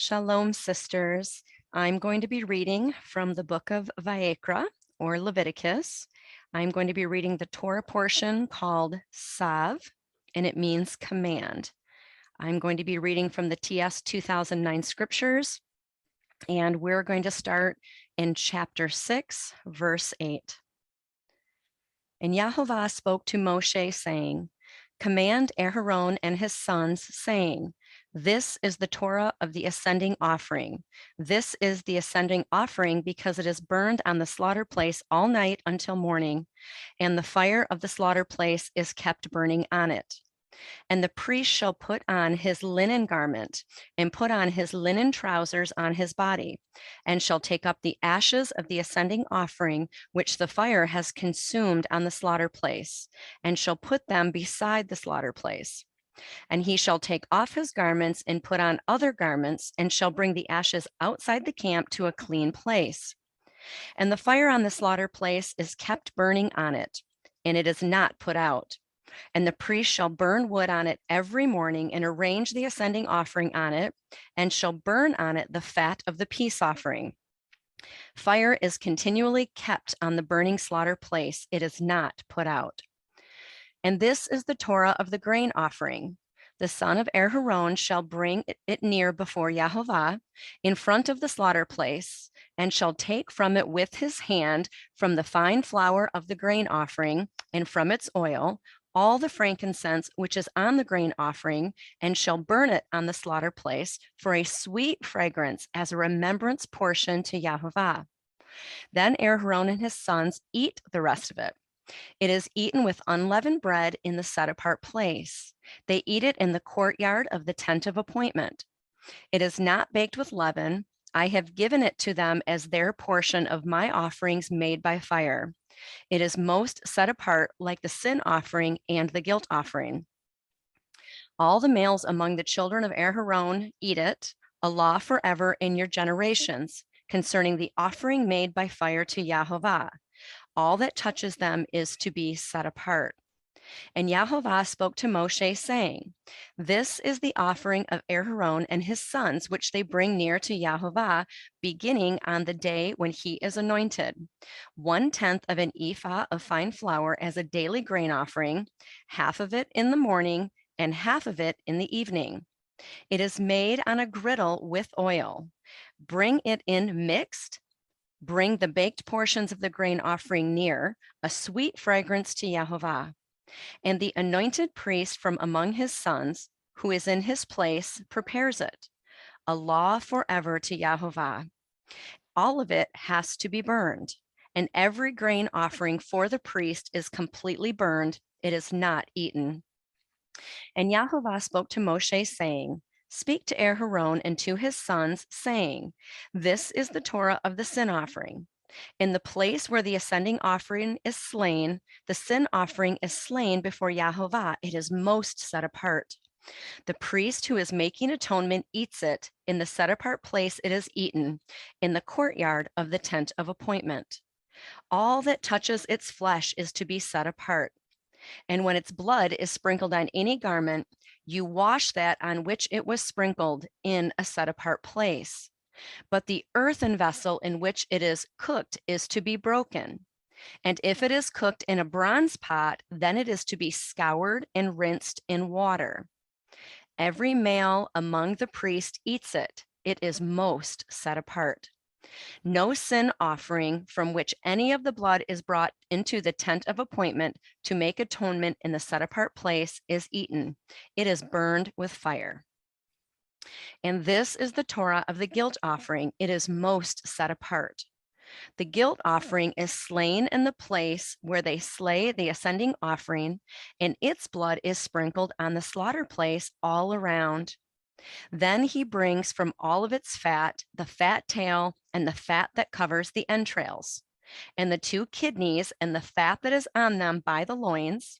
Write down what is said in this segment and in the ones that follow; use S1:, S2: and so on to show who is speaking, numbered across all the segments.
S1: Shalom, sisters. I'm going to be reading from the book of Vayikra, or Leviticus. I'm going to be reading the Torah portion called Tzav, and it means command. I'm going to be reading from the TS 2009 scriptures, and we're going to start in chapter 6, verse 8. And Yahovah spoke to Moshe, saying, "Command Aaron and his sons, saying, this is the Torah of the ascending offering. This is the ascending offering because it is burned on the slaughter place all night until morning, and the fire of the slaughter place is kept burning on it. And the priest shall put on his linen garment and put on his linen trousers on his body, and shall take up the ashes of the ascending offering which the fire has consumed on the slaughter place, and shall put them beside the slaughter place. And he shall take off his garments and put on other garments, and shall bring the ashes outside the camp to a clean place. And the fire on the slaughter place is kept burning on it, and it is not put out. And the priest shall burn wood on it every morning, and arrange the ascending offering on it, and shall burn on it the fat of the peace offering. Fire is continually kept on the burning slaughter place, it is not put out. And this is the Torah of the grain offering. The son of Aaron shall bring it near before Yahovah in front of the slaughter place, and shall take from it with his hand from the fine flour of the grain offering and from its oil all the frankincense which is on the grain offering, and shall burn it on the slaughter place for a sweet fragrance as a remembrance portion to Yahovah. Then Aaron and his sons eat the rest of it. It is eaten with unleavened bread in the set-apart place. They eat it in the courtyard of the tent of appointment. It is not baked with leaven. I have given it to them as their portion of my offerings made by fire. It is most set apart, like the sin offering and the guilt offering. All the males among the children of Aaron eat it, a law forever in your generations, concerning the offering made by fire to Yahovah. All that touches them is to be set apart. And Yahovah spoke to Moshe, saying, this is the offering of Aaron and his sons, which they bring near to Yahovah, beginning on the day when he is anointed. 1/10 of an ephah of fine flour as a daily grain offering, half of it in the morning and half of it in the evening. It is made on a griddle with oil. Bring it in mixed. Bring the baked portions of the grain offering near, a sweet fragrance to Yahovah. And the anointed priest from among his sons, who is in his place, prepares it, a law forever to Yahovah. All of it has to be burned, and every grain offering for the priest is completely burned. It is not eaten. And Yahovah spoke to Moshe, saying, speak to Aaron and to his sons, saying, this is the Torah of the sin offering. In the place where the ascending offering is slain, the sin offering is slain before Yahovah. It is most set apart. The priest who is making atonement eats it. In the set apart place it is eaten, in the courtyard of the tent of appointment. All that touches its flesh is to be set apart. And when its blood is sprinkled on any garment, you wash that on which it was sprinkled in a set apart place. But the earthen vessel in which it is cooked is to be broken. And if it is cooked in a bronze pot, then it is to be scoured and rinsed in water. Every male among the priests eats it. It is most set apart. No sin offering from which any of the blood is brought into the tent of appointment to make atonement in the set apart place is eaten. It is burned with fire. And this is the Torah of the guilt offering. It is most set apart. The guilt offering is slain in the place where they slay the ascending offering, and its blood is sprinkled on the slaughter place all around. Then he brings from all of its fat, the fat tail and the fat that covers the entrails, and the 2 kidneys and the fat that is on them by the loins,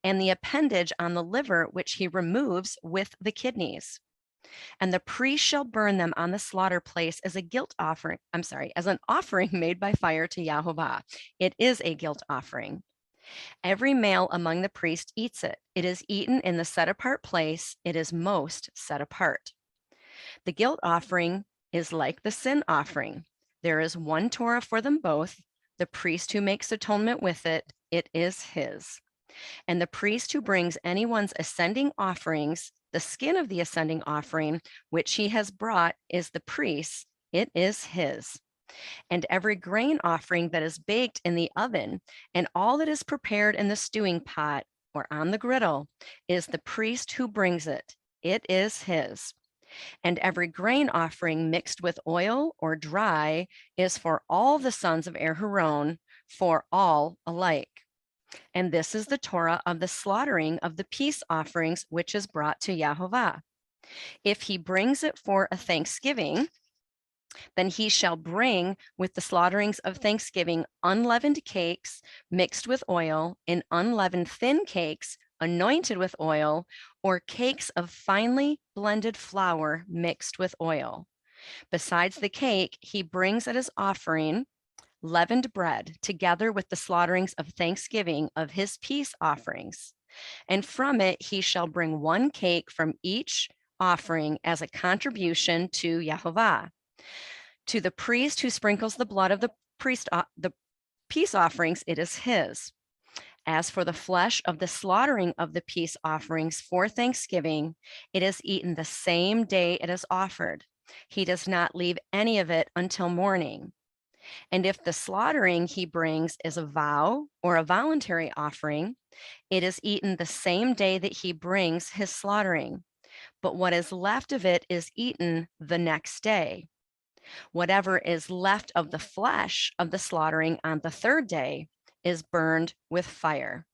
S1: and the appendage on the liver, which he removes with the kidneys. And the priest shall burn them on the slaughter place as a guilt offering, as an offering made by fire to Yahovah. It is a guilt offering. Every male among the priests eats it. It is eaten in the set apart place. It is most set apart. The guilt offering is like the sin offering. There is one Torah for them both. The priest who makes atonement with it, it is his. And the priest who brings anyone's ascending offerings, the skin of the ascending offering, which he has brought, is the priest's, it is his. And every grain offering that is baked in the oven, and all that is prepared in the stewing pot or on the griddle, is the priest who brings it, it is his. And every grain offering mixed with oil or dry is for all the sons of Aaron, for all alike. And this is the Torah of the slaughtering of the peace offerings, which is brought to Yahovah. If he brings it for a thanksgiving, then he shall bring with the slaughterings of thanksgiving unleavened cakes mixed with oil, and unleavened thin cakes anointed with oil, or cakes of finely blended flour mixed with oil. Besides the cake, he brings at his offering leavened bread, together with the slaughterings of thanksgiving of his peace offerings. And from it he shall bring one cake from each offering as a contribution to Yahovah. To the priest who sprinkles the blood of the peace offerings, it is his. As for the flesh of the slaughtering of the peace offerings for thanksgiving, it is eaten the same day it is offered. He does not leave any of it until morning. And if the slaughtering he brings is a vow or a voluntary offering, it is eaten the same day that he brings his slaughtering. But what is left of it is eaten the next day. Whatever is left of the flesh of the slaughtering on the third day is burned with fire.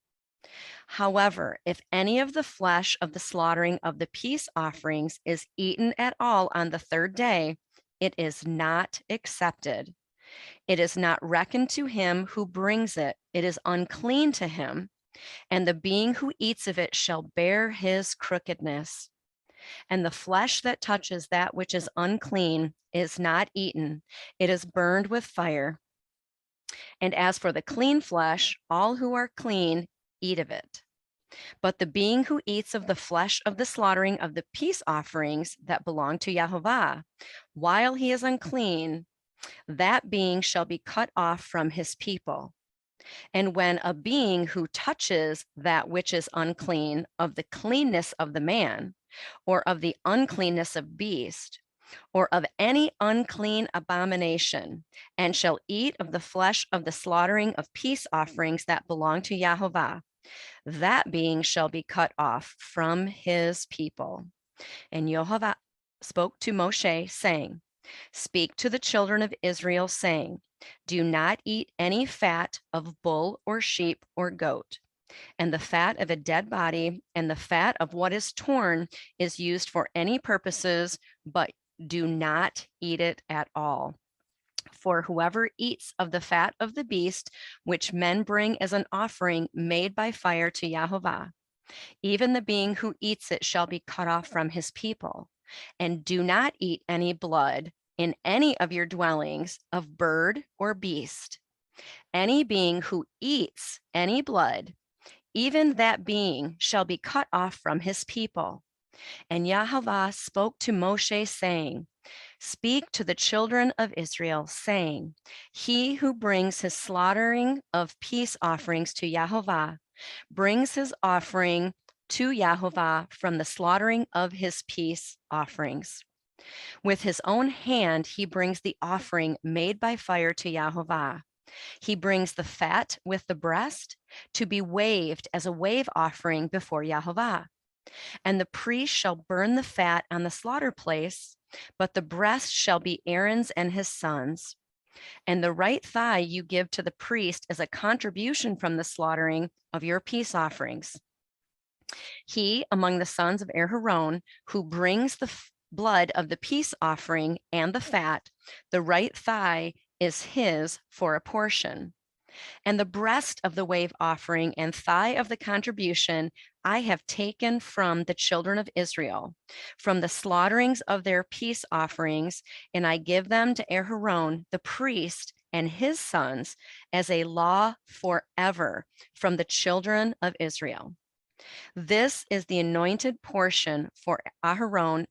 S1: However, if any of the flesh of the slaughtering of the peace offerings is eaten at all on the third day, it is not accepted. It is not reckoned to him who brings it. It is unclean to him, and the being who eats of it shall bear his crookedness. And the flesh that touches that which is unclean is not eaten. It is burned with fire. And as for the clean flesh, all who are clean eat of it. But the being who eats of the flesh of the slaughtering of the peace offerings that belong to Yahovah, while he is unclean, that being shall be cut off from his people. And when a being who touches that which is unclean of the cleanness of the man, or of the uncleanness of beast, or of any unclean abomination, and shall eat of the flesh of the slaughtering of peace offerings that belong to Yahovah, that being shall be cut off from his people. And Yahovah spoke to Moshe, saying, Speak to the children of Israel, saying, Do not eat any fat of bull or sheep or goat. And the fat of a dead body and the fat of what is torn is used for any purposes, but do not eat it at all. For whoever eats of the fat of the beast, which men bring as an offering made by fire to Yahovah, even the being who eats it shall be cut off from his people. And do not eat any blood in any of your dwellings of bird or beast. Any being who eats any blood, even that being shall be cut off from his people. And Yahovah spoke to Moshe, saying, Speak to the children of Israel, saying, He who brings his slaughtering of peace offerings to Yahovah brings his offering to Yahovah from the slaughtering of his peace offerings. With his own hand, he brings the offering made by fire to Yahovah. He brings the fat with the breast to be waved as a wave offering before Yahovah. And the priest shall burn the fat on the slaughter place, but the breast shall be Aaron's and his sons. And the right thigh you give to the priest as a contribution from the slaughtering of your peace offerings. He, among the sons of Aaron, who brings the blood of the peace offering and the fat, the right thigh is his for a portion. And the breast of the wave offering and thigh of the contribution I have taken from the children of Israel, from the slaughterings of their peace offerings, and I give them to Aaron, the priest, and his sons as a law forever from the children of Israel. This is the anointed portion for Aaron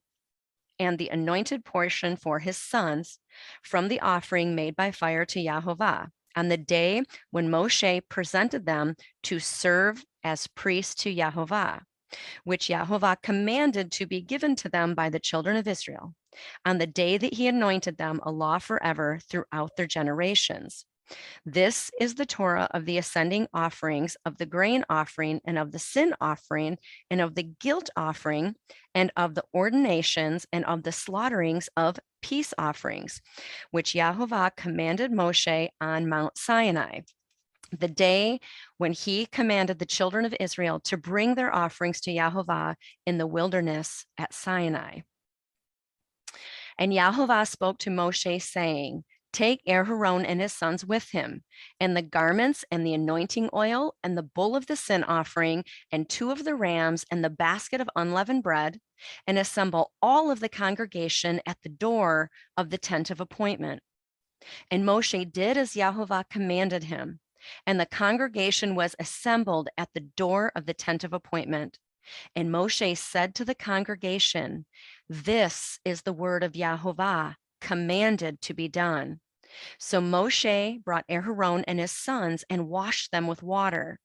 S1: and the anointed portion for his sons from the offering made by fire to Yahovah on the day when Moshe presented them to serve as priests to Yahovah, which Yahovah commanded to be given to them by the children of Israel, on the day that he anointed them a law forever throughout their generations. This is the Torah of the ascending offerings, of the grain offering, and of the sin offering, and of the guilt offering, and of the ordinations, and of the slaughterings of peace offerings, which Yahovah commanded Moshe on Mount Sinai, the day when he commanded the children of Israel to bring their offerings to Yahovah in the wilderness at Sinai. And Yahovah spoke to Moshe, saying, Take Aaron and his sons with him, and the garments and the anointing oil, and the bull of the sin offering, and 2 of the rams, and the basket of unleavened bread, and assemble all of the congregation at the door of the tent of appointment. And Moshe did as Yahovah commanded him, and the congregation was assembled at the door of the tent of appointment. And Moshe said to the congregation, This is the word of Yahovah, commanded to be done. So Moshe brought Aaron and his sons and washed them with water,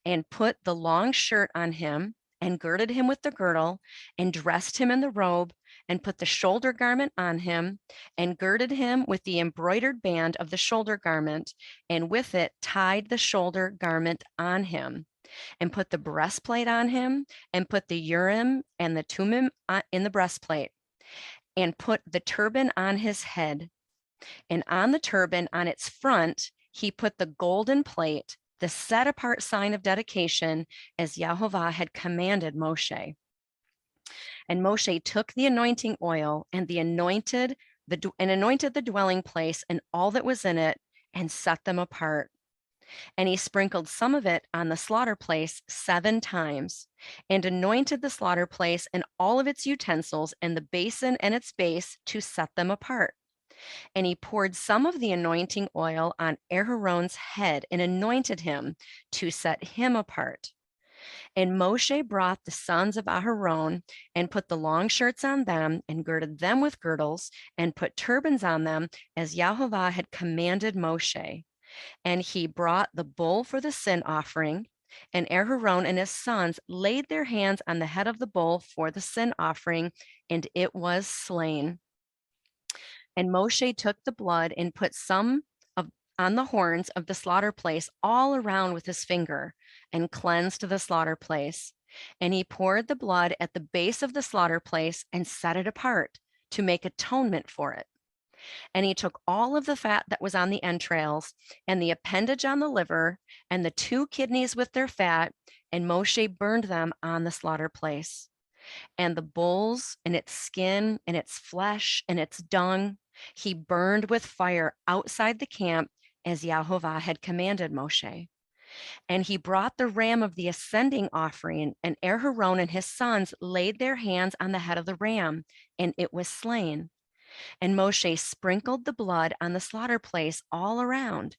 S1: and put the long shirt on him, and girded him with the girdle, and dressed him in the robe, and put the shoulder garment on him, and girded him with the embroidered band of the shoulder garment, and with it tied the shoulder garment on him, and put the breastplate on him, and put the Urim and the Thummim in the breastplate, and put the turban on his head. And on the turban, on its front, he put the golden plate, the set apart sign of dedication, as Yahovah had commanded Moshe. And Moshe took the anointing oil and anointed the dwelling place and all that was in it, and set them apart. And he sprinkled some of it on the slaughter place 7 times, and anointed the slaughter place and all of its utensils, and the basin and its base, to set them apart. And he poured some of the anointing oil on Aaron's head and anointed him to set him apart. And Moshe brought the sons of Aharon and put the long shirts on them, and girded them with girdles, and put turbans on them, as Yahovah had commanded Moshe. And he brought the bull for the sin offering, and Aaron and his sons laid their hands on the head of the bull for the sin offering, and it was slain. And Moshe took the blood and put some on the horns of the slaughter place all around with his finger, and cleansed the slaughter place. And he poured the blood at the base of the slaughter place, and set it apart to make atonement for it. And he took all of the fat that was on the entrails, and the appendage on the liver, and the 2 kidneys with their fat, and Moshe burned them on the slaughter place. And the bulls and its skin and its flesh and its dung he burned with fire outside the camp, as Yahovah had commanded Moshe. And he brought the ram of the ascending offering, and Aaron and his sons laid their hands on the head of the ram, and it was slain. And Moshe sprinkled the blood on the slaughter place all around,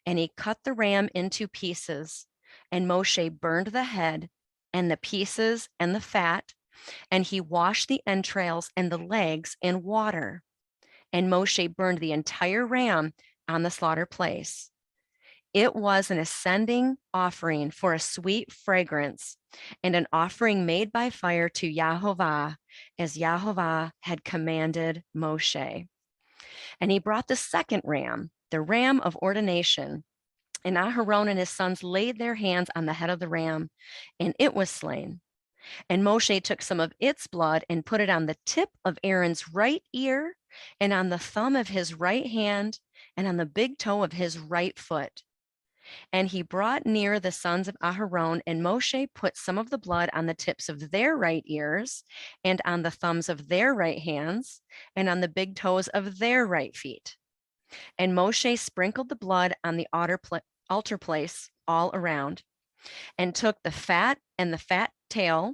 S1: and he cut the ram into pieces. And Moshe burned the head and the pieces and the fat, and he washed the entrails and the legs in water. And Moshe burned the entire ram on the slaughter place. It was an ascending offering for a sweet fragrance, and an offering made by fire to Yahovah, as Yahovah had commanded Moshe. And he brought the second ram, the ram of ordination. And Aharon and his sons laid their hands on the head of the ram, and it was slain. And Moshe took some of its blood and put it on the tip of Aaron's right ear, and on the thumb of his right hand, and on the big toe of his right foot. And he brought near the sons of Aharon, and Moshe put some of the blood on the tips of their right ears, and on the thumbs of their right hands, and on the big toes of their right feet. And Moshe sprinkled the blood on the altar place all around, and took the fat and the fat tail,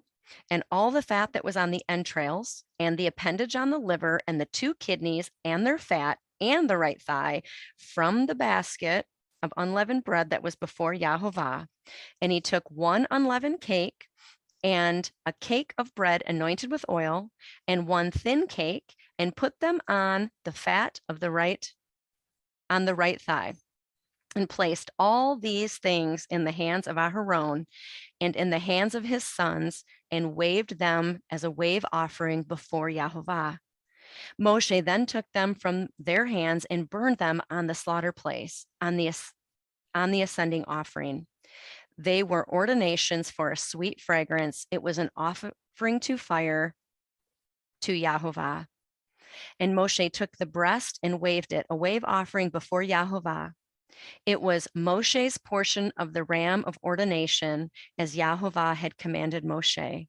S1: and all the fat that was on the entrails, and the appendage on the liver, and the 2 kidneys and their fat, and the right thigh, from the basket of unleavened bread that was before Yahovah. And he took 1 unleavened cake and a cake of bread anointed with oil, and one thin cake, and put them on the fat of the right thigh, and placed all these things in the hands of Aharon and in the hands of his sons, and waved them as a wave offering before Yahovah. Moshe then took them from their hands and burned them on the slaughter place, on the ascending offering. They were ordinations for a sweet fragrance. It was an offering to fire to Yahovah. And Moshe took the breast and waved it, a wave offering before Yahovah. It was Moshe's portion of the ram of ordination, as Yahovah had commanded Moshe.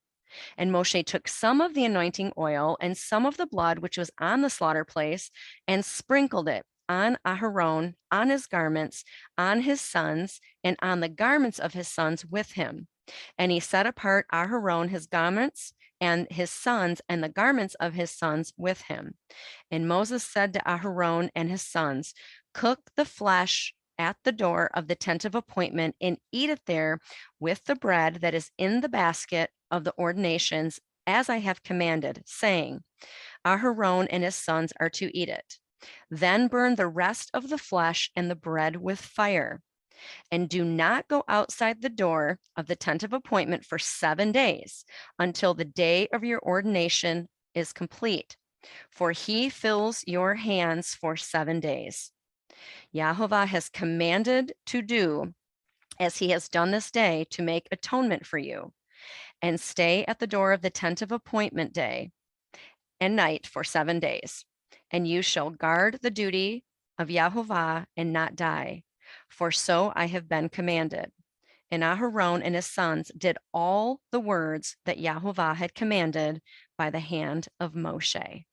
S1: And Moshe took some of the anointing oil and some of the blood which was on the slaughter place, and sprinkled it on Aharon, on his garments, on his sons, and on the garments of his sons with him. And he set apart Aharon, his garments, and his sons, and the garments of his sons with him. And Moses said to Aharon and his sons, cook the flesh at the door of the tent of appointment, and eat it there with the bread that is in the basket of the ordinations, as I have commanded, saying, Aharon and his sons are to eat it. Then burn the rest of the flesh and the bread with fire. And do not go outside the door of the tent of appointment for 7 days, until the day of your ordination is complete, for he fills your hands for 7 days. Yahovah has commanded to do as he has done this day, to make atonement for you, and stay at the door of the tent of appointment day and night for 7 days. And you shall guard the duty of Yahovah and not die, for so I have been commanded. And Aharon and his sons did all the words that Yahovah had commanded by the hand of Moshe.